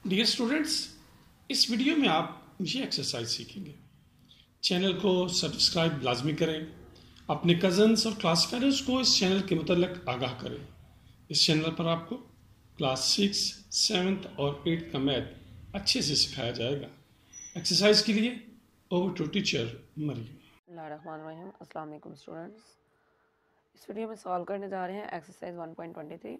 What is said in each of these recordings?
Dear students, इस video में आप ये एक्सरसाइज सीखेंगे। चैनल को सब्सक्राइब लाजमी करें। अपने कज़न्स और क्लास फेलोज को इस चैनल के मुतल्लिक आगाह करें। इस चैनल पर आपको क्लास 6, 7th और 8th का मैथ अच्छे से सिखाया जाएगा। एक्सरसाइज के लिए ओवर टू टीचर मरियम। अस्सलाम वालेकुम स्टूडेंट्स। इस वीडियो में सॉल्व करने जा रहे हैं एक्सरसाइज 1.23।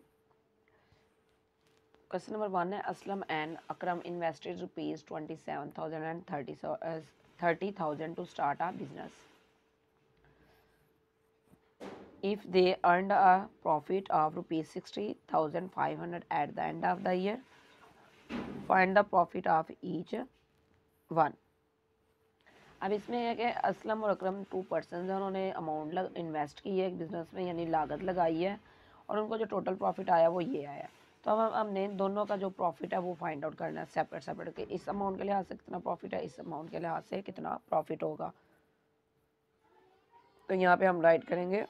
क्वेश्चन नंबर 1 है Aslam and Akram invested ₹27,000 and 30,000 to start a business. If they earned a profit of ₹60,500 at the end of the year, find the profit of each one। अब इसमें है कि असलम और अकरम 2 पर्सन हैं, उन्होंने अमाउंट इन्वेस्ट की है एक बिज़नेस में, यानी लागत लगाई है, और उनको जो टोटल प्रॉफिट आया वो ये आया। तो अब हमने दोनों का जो प्रॉफिट है वो फाइंड आउट करना है सेपरेट सेपरेट के। इस अमाउंट के लिहाज से कितना प्रॉफिट है, इस अमाउंट के लिहाज से कितना प्रॉफिट होगा। तो यहाँ पे हम राइट करेंगे,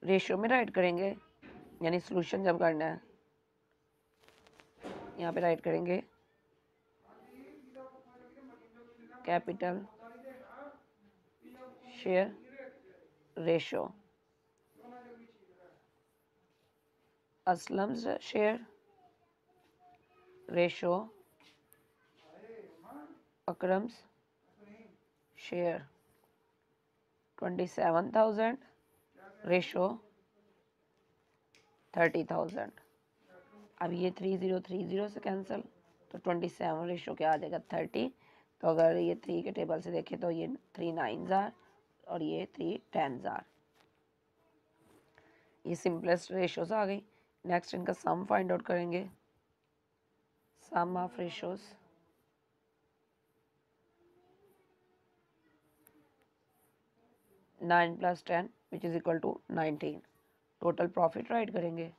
रेशियो में राइट करेंगे, यानी सोल्यूशन जब करना है यहाँ पे राइट करेंगे capital share ratio, Aslam's share ratio, Akram's share 27,000 ratio 30,000। अब ये 3030 से कैंसिल, तो 27 रेशो क्या आ जाएगा 30। तो अगर ये 3 के टेबल से देखें तो ये 3 9s आर और ये 3 10s आर। ये सिंपलेस्ट रेशोज आ गई। नेक्स्ट इनका सम फाइंड आउट करेंगे। Sum of ratios nine plus 10 which is equal to 19। Total profit write करेंगे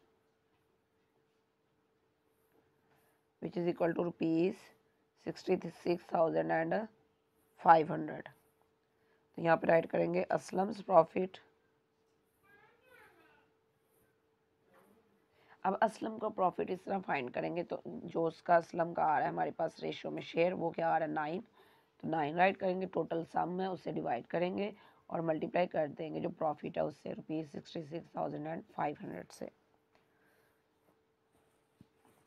विच इज इक्वल टू ₹66,500। तो यहाँ पे राइट करेंगे असलम्स प्रॉफिट। अब असलम का प्रॉफिट इस तरह फाइंड करेंगे, तो जो उसका असलम का आ रहा है हमारे पास रेशियो में शेयर, वो क्या आ रहा है 9। तो 9 राइट करेंगे, टोटल सम है उससे डिवाइड करेंगे और मल्टीप्लाई कर देंगे जो प्रॉफिट है उससे ₹66,500 से।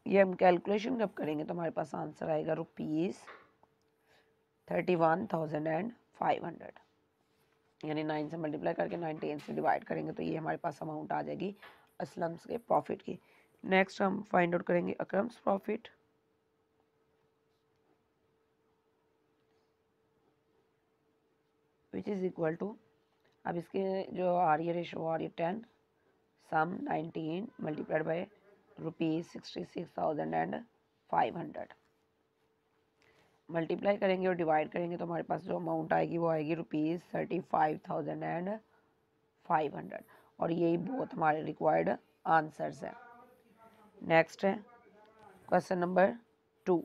ये हम कैलकुलेशन कब करेंगे तो हमारे पास आंसर आएगा ₹31,500, यानी 9 से मल्टीप्लाई करके 19 से डिवाइड करेंगे तो ये हमारे पास अमाउंट आ जाएगी असलम्स के प्रॉफिट की। नेक्स्ट हम फाइंड आउट करेंगे Akram's profit. Which is equal to, अब इसके जो आ रही है रेशो आ रही है 10, सम 19 मल्टीप्लाइड बाई ₹66,500। मल्टीप्लाई करेंगे और डिवाइड करेंगे तो हमारे पास जो अमाउंट आएगी वो आएगी ₹35,500, और यही बहुत हमारे रिक्वायर्ड आंसर्स हैं। नेक्स्ट है question number 2।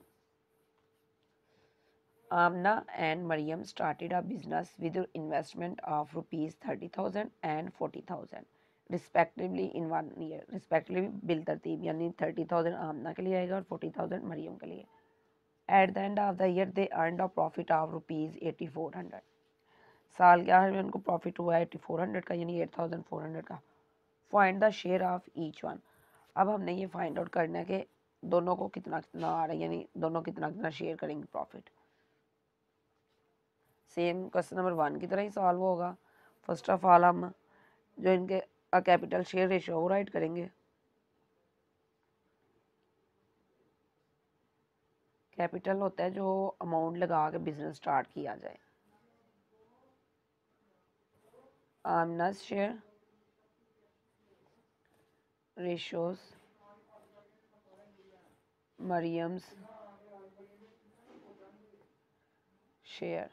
Amna and Mariam started a business with investment of ₹30,000 and 40,000 respectively in 1 year। respectively bill तरतीब, यानी 30,000 आमना के लिए आएगा और 40,000 मरियम के लिए। At the end of the year they earned a profit of ₹8,400। साल के आखिर में उनको प्रॉफिट हुआ 8,400 का, यानी 8,400 का। Find the share of each one. अब हमने ये फाइंड आउट करना है कि दोनों को कितना कितना आ रहा है, यानी दोनों कितना कितना शेयर करेंगे प्रॉफिट। सेम क्वेश्चन नंबर 1 की तरह ही सॉल्व होगा। फर्स्ट ऑफ ऑल हम जो इनके कैपिटल शेयर रेशियो वो राइट करेंगे। कैपिटल होता है जो अमाउंट लगा के बिजनेस स्टार्ट किया जाए। Amna's share ratios Maryam's share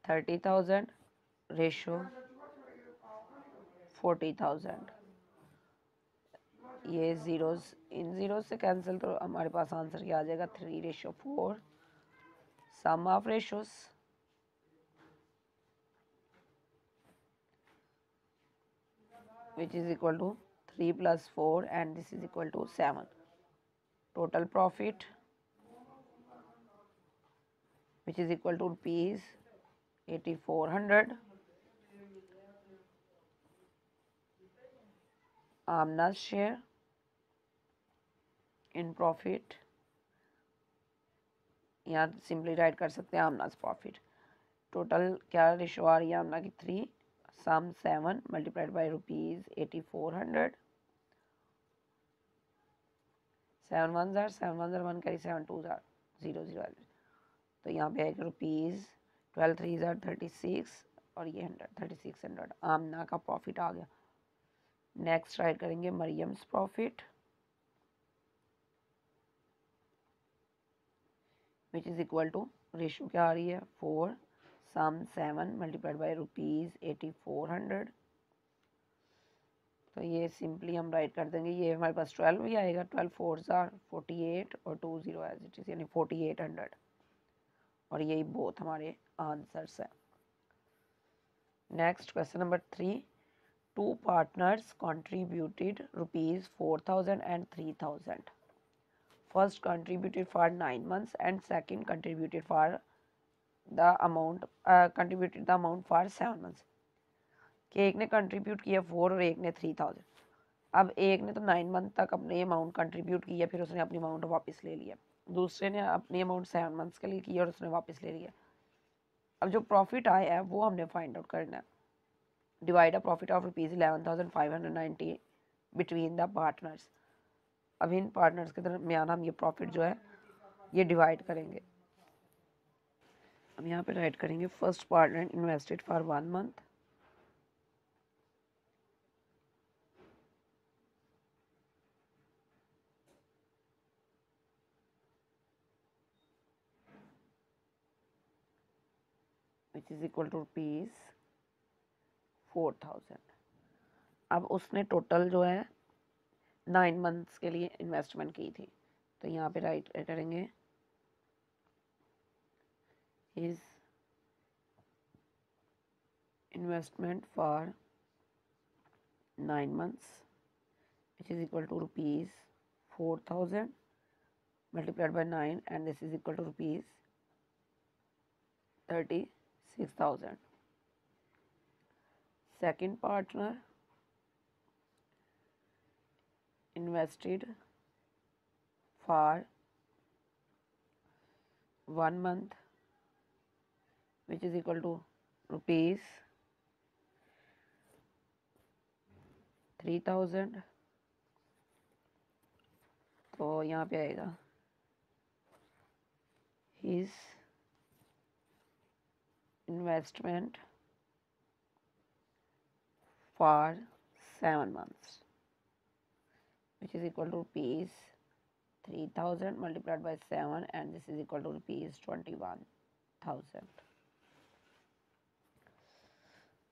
30,000 ratio 40,000। ये जीरोस इन जीरो से कैंसिल, तो हमारे पास आंसर क्या आ जाएगा 3:4। Sum of ratios which is equal to 3 plus 4 and this is equal to 7. Total profit which is equal to rupees 8400. Amna's share in profit, यहाँ सिंपली राइट कर सकते हैं आमनाज प्रॉफिट. टोटल क्या रेशो आ रही है आमना की 3, सम 7 multiplied by rupees 8400. 7 1 jar 7 1 jar 1 carry 7 2 jar 0 0. तो यहाँ पे आएगा रुपीज़ 12 3 जार 36 और ये 100 3600 आमना का प्रॉफिट आ गया. नेक्स्ट राइट करेंगे Mariam's profit which is equal to ratio क्या आ रही है 4 सम 7 मल्टीप्लाइड बाई रुपीज़ 8400. तो ये सिंपली हम राइट कर देंगे. ये हमारे पास 12 भी आएगा. 12 4 जार 48 और 2 0 एज इट इज़ यानी 4800. और यही बोथ हमारे आंसर्स हैं. Next question number 3. 2 partners contributed rupees 4000 and 3000. First contributed for 9 months and second contributed the amount for 7 months. कि एक ने कंट्रीब्यूट किया 4 और एक ने 3000. अब एक ने तो 9 मंथ तक अपने अमाउंट कंट्रीब्यूट किया, फिर उसने अपनी अमाउंट वापस ले लिया. दूसरे ने अपनी अमाउंट 7 मंथ्स के लिए की और उसने वापस ले लिया. अब जो प्रॉफिट आया है वो हमने फाइंड आउट करना है. Divide a profit of rupees 11,590 between the partners. अब इन पार्टनर्स के दरमियान हम ये प्रॉफिट जो है ये डिवाइड करेंगे. हम यहाँ पे राइट करेंगे first partner invested for 1 month which is equal to rupees 4000. अब उसने टोटल जो है 9 मंथ्स के लिए इन्वेस्टमेंट की थी. तो यहाँ पे राइट करेंगे his investment for 9 months which is equal to rupees 4000 multiplied by 9 and this is equal to rupees 36,000. Second partner invested for 1 month which is equal to rupees 3000. तो यहाँ पे आएगा his investment for 7 months which is equal to rupees 3000 multiplied by 7 and this is equal to rupees 21,000.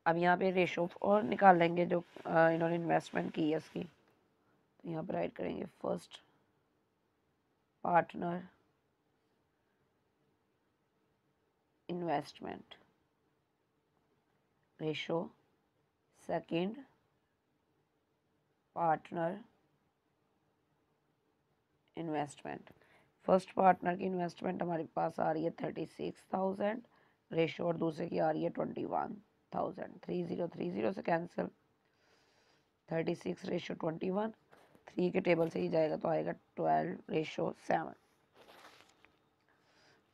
अब यहाँ पे ratio और निकाल लेंगे जो इन्होंने इन्वेस्टमेंट की है उसकी. तो यहाँ पे राइट करेंगे first partner investment ratio, second partner investment. First partner की इन्वेस्टमेंट हमारे पास आ रही है 36,000 रेशो और दूसरे की आ रही है 21,000. 3030 से कैंसिल. 36 रेशो 21 3 के टेबल से ही जाएगा तो आएगा 12 रेशो 7.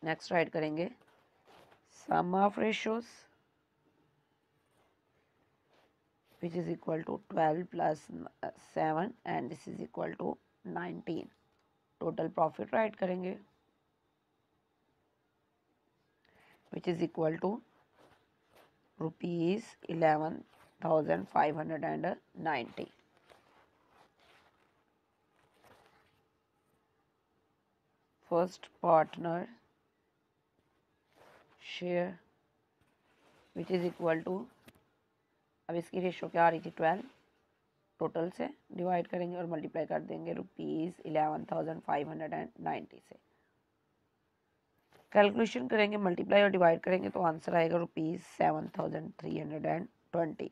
नेक्स्ट राइट करेंगे sum of ratios which is equal to 12 plus 7 and this is equal to 19. Total profit write करेंगे which is equal to rupees 11,590. First partner share which is equal to, अब इसकी ratio क्या आ रही थी 12, total से divide करेंगे और मल्टीप्लाई कर देंगे रुपीज़ 11,590 से. कैलकुलेशन करेंगे, मल्टीप्लाई और डिवाइड करेंगे तो आंसर आएगा रुपीज़ 7,320.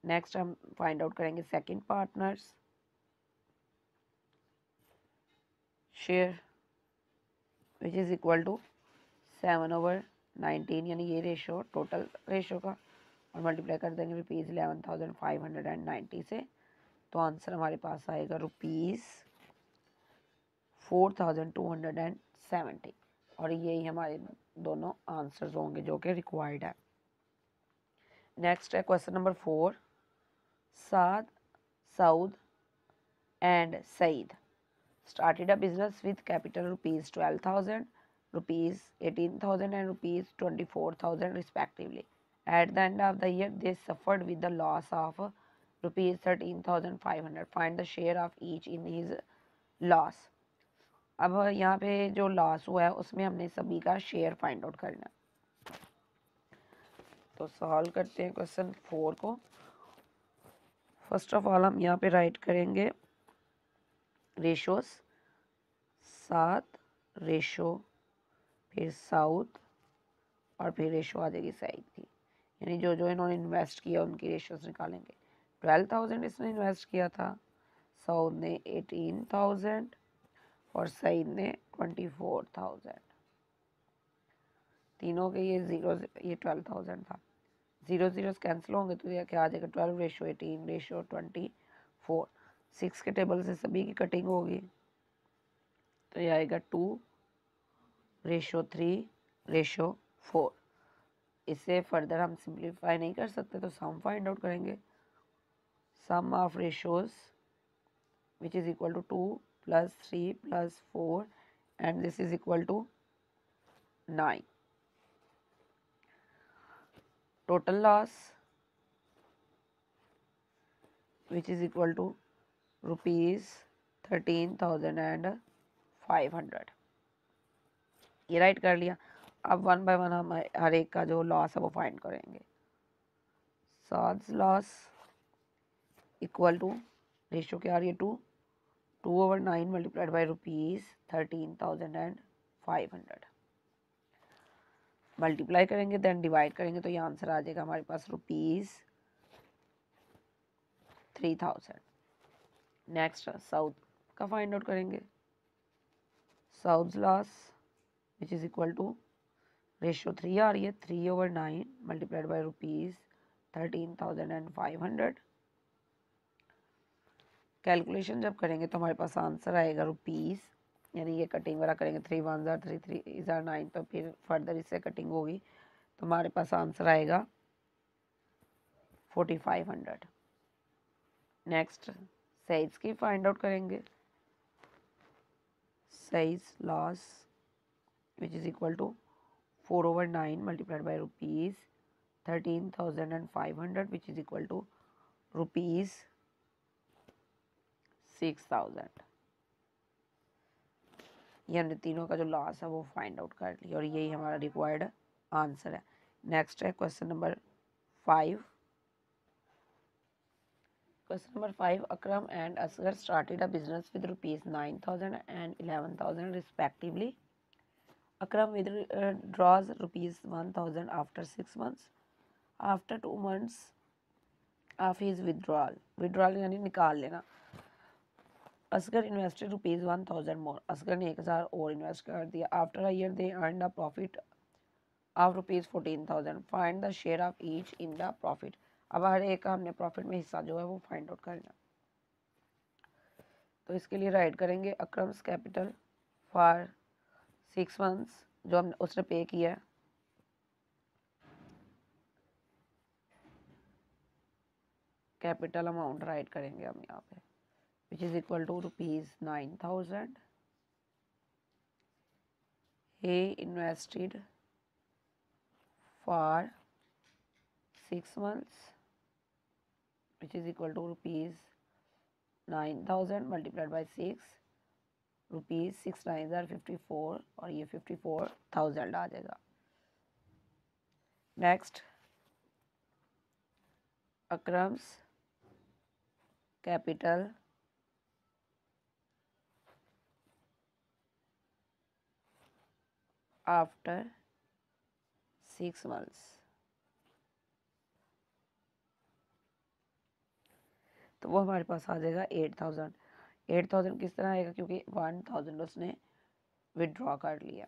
नेक्स्ट हम फाइंड आउट करेंगे second partners share which is equal to 7/19, यानी ये रेशो टोटल रेशो का, और मल्टीप्लाई कर देंगे ₹11,590 से, तो आंसर हमारे पास आएगा ₹4,270, और यही हमारे दोनों आंसर्स होंगे जो कि रिक्वायर्ड है। नेक्स्ट है question number 4। Saad, Saud and Saeed started a business with capital ₹12,000, ₹18,000 and ₹24,000 respectively. At the end of the year, they suffered with the loss of ₹13,500. Find the share of each in his loss. अब यहाँ पे जो loss हुआ है उसमें हमने सभी का शेयर फाइंड आउट करना है। तो सॉल्व करते हैं क्वेश्चन 4 को। फर्स्ट ऑफ ऑल हम यहाँ पे राइट करेंगे रेशोज, 7 रेशो, फिर साउथ, और फिर रेशो आ जाएगी सईद की, यानी जो जो इन्होंने इन्वेस्ट किया उनकी रेशोज निकालेंगे। 12,000 इसने इन्वेस्ट किया था, साउथ ने 18,000 और सईद ने 24,000। तीनों के ये जीरो, ये 12,000 था, जीरो जीरोस कैंसिल होंगे तो ये क्या आ जाएगा 12 रेशो 18 रेशो 24। 6 के टेबल से सभी की कटिंग होगी तो ये आएगा 2 रेशो 3 रेशो 4। इससे फर्दर हम सिंप्लीफाई नहीं कर सकते तो सम फाइंड आउट करेंगे। Sum of ratios which is equal to 2 + 3 + 4 and this is equal to 9। Total loss which is equal to ₹13,500। ये राइट कर लिया। अब 1 बाय 1 हम हर एक का जो लॉस है वो फाइंड करेंगे। Saad's loss equal to, ratio क्या आ रही है 2/9 मल्टीप्लाइड बाई ₹13,500। मल्टीप्लाई करेंगे देन डिवाइड करेंगे तो ये आंसर आ जाएगा हमारे पास ₹3,000। नेक्स्ट साउथ का फाइंड आउट करेंगे। Saud loss which is equal to, ratio 3 आ रही है 3/9 मल्टीप्लाइड बाई ₹13,500। कैलकुलेशन जब करेंगे तो हमारे पास आंसर आएगा रुपीज़, यानी ये कटिंग वाला करेंगे 3 1 जार 3 3 जार 9, तो फिर फर्दर इससे कटिंग होगी तो हमारे पास आंसर आएगा 4,500। नेक्स्ट साइज की फाइंड आउट करेंगे। साइज loss which is equal to 4/9 multiplied by ₹13,500 which is equal to ₹6,000। ये हमने तीनों का जो लॉस है वो फाइंड आउट कर लिया और यही हमारा रिक्वायर्ड आंसर है। नेक्स्ट है question number 5। Question number 5, Akram and Asghar started a business with ₹9,000 and ₹11,000 respectively. Akram withdraws ₹1,000 after 6 months. After 2 months of his withdrawal यानी निकाल लेना, असगर इन्वेस्टेड ₹1,000 मोर, असगर ने 1,000 और इन्वेस्ट कर दिया। After a year they earn a profit of ₹14,000। Find the share of each in the profit. अब हर एक का हमने प्रॉफिट में हिस्सा जो है वो फाइंड आउट करना। तो इसके लिए राइट करेंगे अक्रम्स कैपिटल फॉर 6 मंथ्स जो हमने उसने पे किया है, कैपिटल अमाउंट राइट करेंगे हम यहाँ पे which is equal to ₹9,000। he invested for 6 months which is equal to ₹9,000 multiplied by 6, ₹6 9 are 54 और ये 54,000 आ जाएगा। नेक्स्ट अक्रम्स कैपिटल आफ्टर 6 months तो वो हमारे पास आ जाएगा 8000। 8000 किस तरह आएगा, क्योंकि 1000 उसने विड्रॉ कर लिया,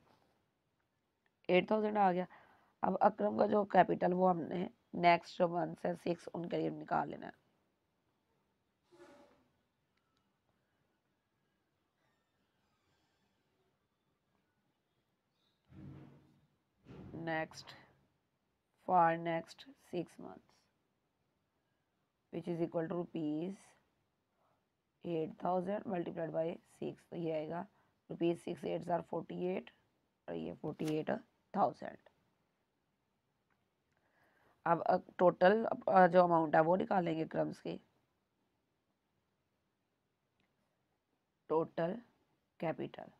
8000 आ गया। अब अकरम का जो कैपिटल वो हमने नेक्स्ट जो मंथ है 6 उनके लिए निकाल लेना है। Next for next 6 months which is equal to rupees 8000 multiplied by 6, तो ये आएगा रुपीज 6 8 आर 48 और ये 48,000। अब टोटल जो अमाउंट है वो निकालेंगे क्रम्स की। Total capital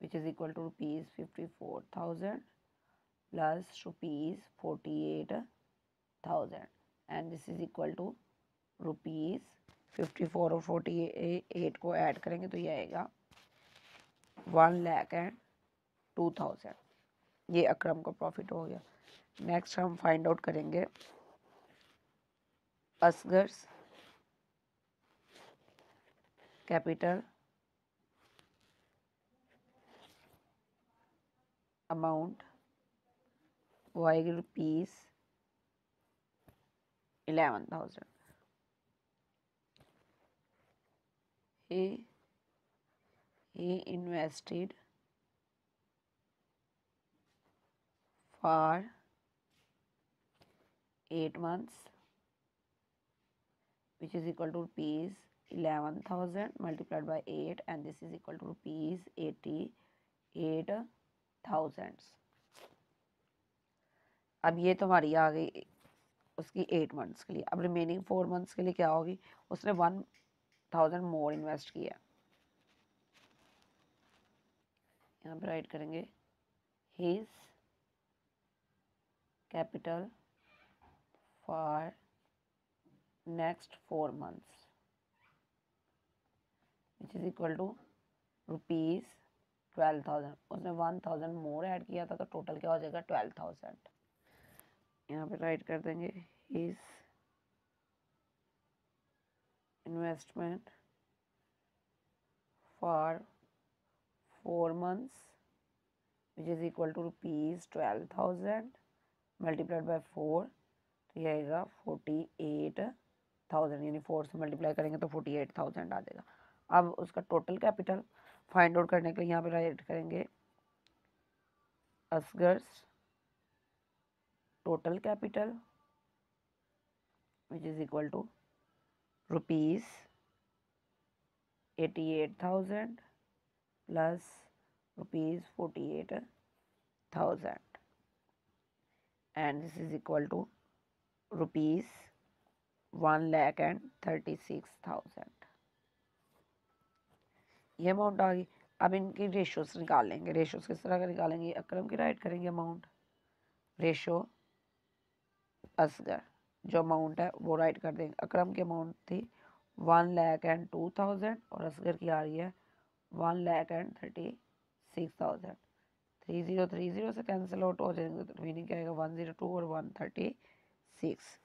which is equal to rupees 54,000 plus rupees 48,000 and this is equal to rupees 54 और 48 को ऐड करेंगे तो ये आएगा 1,02,000। ये अकरम को प्रॉफिट हो गया। नेक्स्ट हम फाइंड आउट करेंगे असगर्स कैपिटल अमाउंट, वो आएगी rupees 11,000। he invested for 8 months which is equal to rupees 11,000 multiplied by 8 and this is equal to rupees 88,000। अब ये तो हमारी आ गई उसकी 8 months के लिए। अब रिमेनिंग 4 months के लिए क्या होगी, उसने 1,000 मोर इन्वेस्ट किया। यहाँ पे राइट करेंगे his capital for next 4 months which is equal to rupees 12,000। उसने 1,000 मोर ऐड किया था तो टोटल क्या हो जाएगा 12,000। यहाँ पे राइट कर देंगे his investment for 4 months which is equal to rupees 12,000 multiplied by 4, तो ये आएगा 48,000, यानी 4 से मल्टीप्लाई करेंगे तो 48,000 आ जाएगा। अब उसका टोटल कैपिटल फाइंड आउट करने के लिए यहाँ पे राइट करेंगे Asghar's total capital which is equal to rupees 88,000 plus rupees 48,000 and this is equal to rupees 1,36,000। ये अमाउंट आ गई। अब इनकी रेशोस निकाल लेंगे। रेशोस किस तरह का निकालेंगे, अकरम की राइट करेंगे अमाउंट, रेशो असगर जो अमाउंट है वो राइट कर देंगे। अकरम की अमाउंट थी 1,02,000 और असगर की आ रही है 1,36,000। 3030 से कैंसिल आउट हो जाएंगे तो मीनिंग क्या आएगा 102 और 136।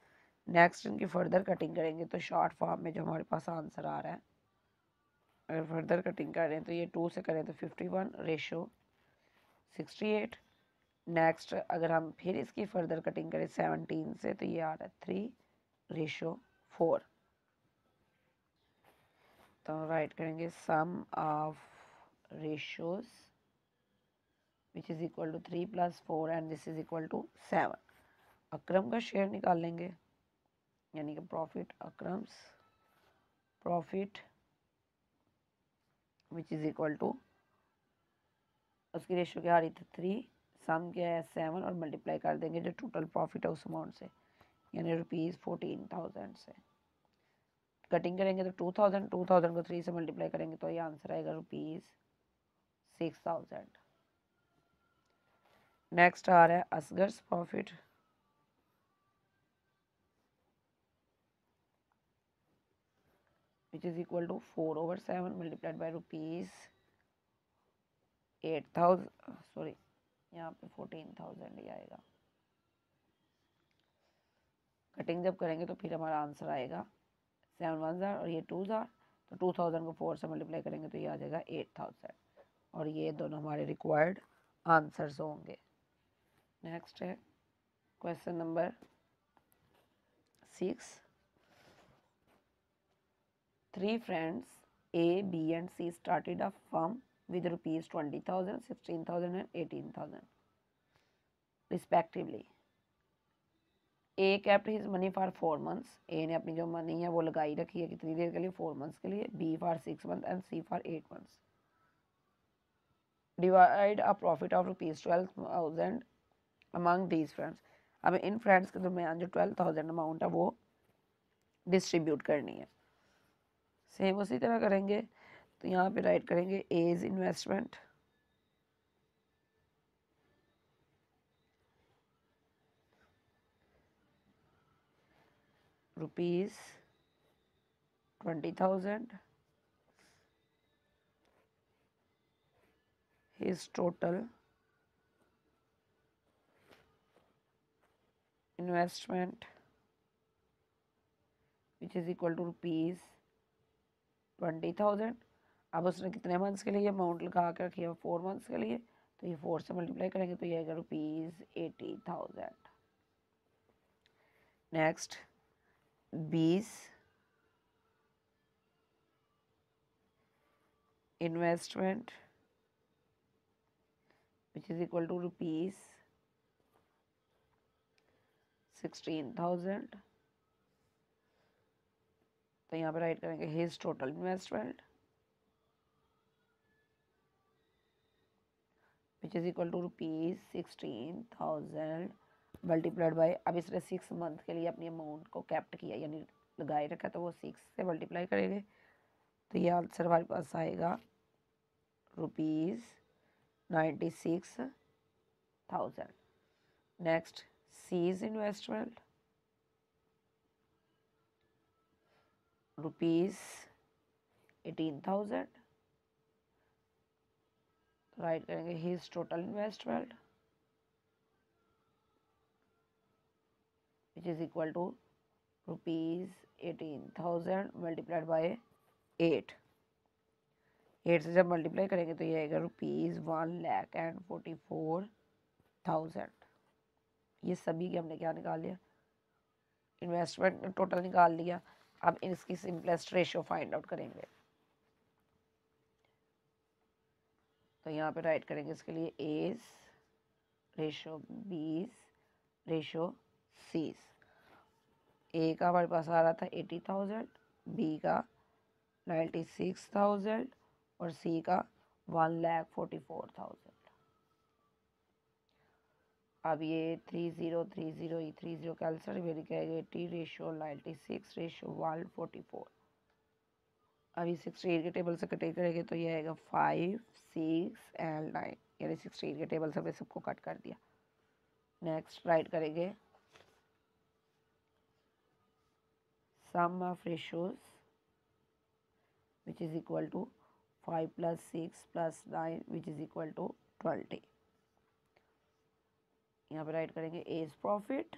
नेक्स्ट इनकी फर्दर कटिंग करेंगे तो शॉर्ट फॉर्म में जो हमारे पास आंसर आ रहा है, अगर फर्दर कटिंग कर रहे हैं तो ये 2 से करें तो 51 रेशो 68। नेक्स्ट अगर हम फिर इसकी फर्दर कटिंग करें 17 से तो ये आ रहा है 3 रेशो 4। तो राइट करेंगे sum of ratios which is equal to 3 plus 4 and this is equal to 7। अकरम का शेयर निकाल लेंगे, यानी कि profit Akram's profit which is equal to उसकी रेशियो क्या आ रही थी 3, सम क्या है 7 और मल्टीप्लाई कर देंगे जो टोटल प्रॉफिट है उस अमाउंट से, यानी रुपीज 14,000 से। कटिंग करेंगे तो 2,000 को 3 से मल्टीप्लाई करेंगे तो ये आंसर आएगा रुपीज 6,000। नेक्स्ट आ रहा है Asghar's profit which is equal to 4/7 multiplied by rupees 8,000, sorry यहाँ पे 14,000 ही आएगा। कटिंग जब करेंगे तो फिर हमारा आंसर आएगा 7 1 ज़ार और ये 2 ज़ार, तो 2000 को 4 से मल्टीप्लाई करेंगे तो ये आ जाएगा 8000 और ये दोनों हमारे रिक्वायर्ड आंसर्स होंगे। नेक्स्ट है question number 6। 3 friends A, B and C started a firm with rupees 20,000, 16,000 and 18,000 respectively. A kept his money for 4 months. A ने अपनी जो मनी है वो लगाई रखी है कितनी देर के लिए, 4 months के लिए. B for 6 months and C for 8 months. Divide a profit of rupees 12,000 among these friends. अब इन फ्रेंड्स के दरमियान जो 12,000 अमाउंट है वो डिस्ट्रीब्यूट करनी है। सेम उसी तरह करेंगे, तो यहाँ पे राइट करेंगे as investment, rupees 20,000, his total investment which is equal to rupees 20,000। अब उसने कितने मंथ्स के लिए अमाउंट लगा के रखी है, 4 मंथ्स के लिए, तो ये 4 से मल्टीप्लाई करेंगे तो ये आएगा rupees 80,000। Next 20 investment which is equal to rupees 16,000, तो यहाँ पे राइट करेंगे his total investment which is equal to rupees 16,000 multiplied by, अब इसने 6 मंथ के लिए अपनी अमाउंट को कैप्ट किया यानी लगाए रखा, तो वो 6 से मल्टीप्लाई करेंगे तो ये आंसर हमारे पास आएगा rupees 96,000। Next C's investment rupees 18,000, write करेंगे his total investment which is equal to rupees 18,000 multiplied by 8 से जब मल्टीप्लाई करेंगे तो ये आएगा रुपीज 1,44,000। ये सभी के हमने क्या निकाल लिया, इन्वेस्टमेंट टोटल निकाल लिया। अब इसकी सिंपलेस्ट रेशियो फाइंड आउट करेंगे, तो यहाँ पे राइट करेंगे इसके लिए एज रेशियो बीस रेशियो सीज। ए का हमारे पास आ रहा था 80,000, बी का 96,000 और सी का 1,44,000। अब ये 30 कैंसर मेरी कहेगा 80 रेशियो 96 रेशियो 144। अभी 16 के टेबल से कट करेंगे तो ये आएगा 5 6 एंड 9, यानी 16 के टेबल से हमने सबको कट कर दिया। नेक्स्ट राइट करेंगे sum of ratios which is equal to 5 plus 6 plus 9 which is equal to 20। यहाँ पे राइट करेंगे एज प्रॉफिट,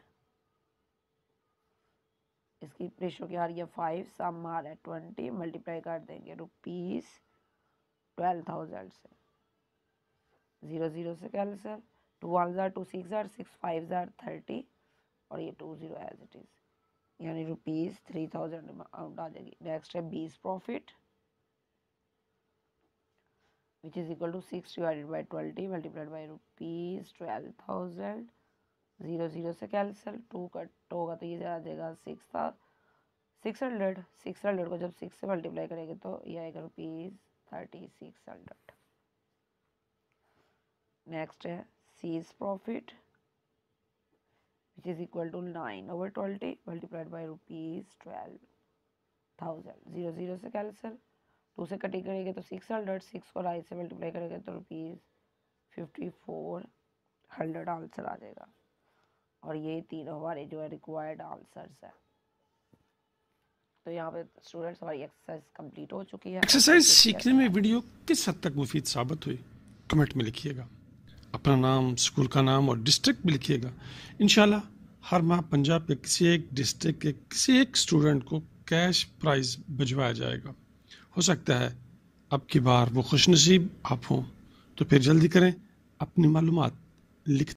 इसकी रेशियो क्या आ रही है 5, सम आ रहा है 20, मल्टीप्लाई कर देंगे रुपीज 12,000 से, 0 0 से कैंसिल, 2 1 जार 2 6 जार 6 5 जार 30 और ये 2 0 एज इट इज, यानी रुपीज 3,000 अमाउंट आ जाएगी। नेक्स्ट है बीस profit which is equal to 6 divided by 20 multiplied by rupees 12,000, 0 0 से कैंसिल, 2 कट होगा तो ये आ जाएगा 600 को जब 6 से मल्टीप्लाई करेंगे तो ये आएगा रुपीज 3,600। नेक्स्ट है सीज profit which is equal to 9/20 multiplied by rupees 12,000, 0 0 से कैंसिल, 2 से कटिंग करेंगे तो 600, 6 को 9 से मल्टीप्लाई करेंगे तो रुपीज 5,400 आंसर आ जाएगा। और ये तीनों हमारे जो है रिक्वायर्ड आंसर्स है। तो यहाँ पे स्टूडेंट्स हमारी एक्सरसाइज कंप्लीट हो चुकी है। एक्सरसाइज सीखने में वीडियो किस हद तक मुफीद साबित हुई कमेंट में लिखिएगा, अपना नाम, स्कूल का नाम और डिस्ट्रिक्ट भी लिखिएगा। इंशाल्लाह हर माह पंजाब के किसी एक डिस्ट्रिक्ट के किसी एक स्टूडेंट को कैश प्राइज़ भिजवाया जाएगा। हो सकता है अब की बार वो खुशनसीब आप हों, तो फिर जल्दी करें, अपनी मालूमात लिख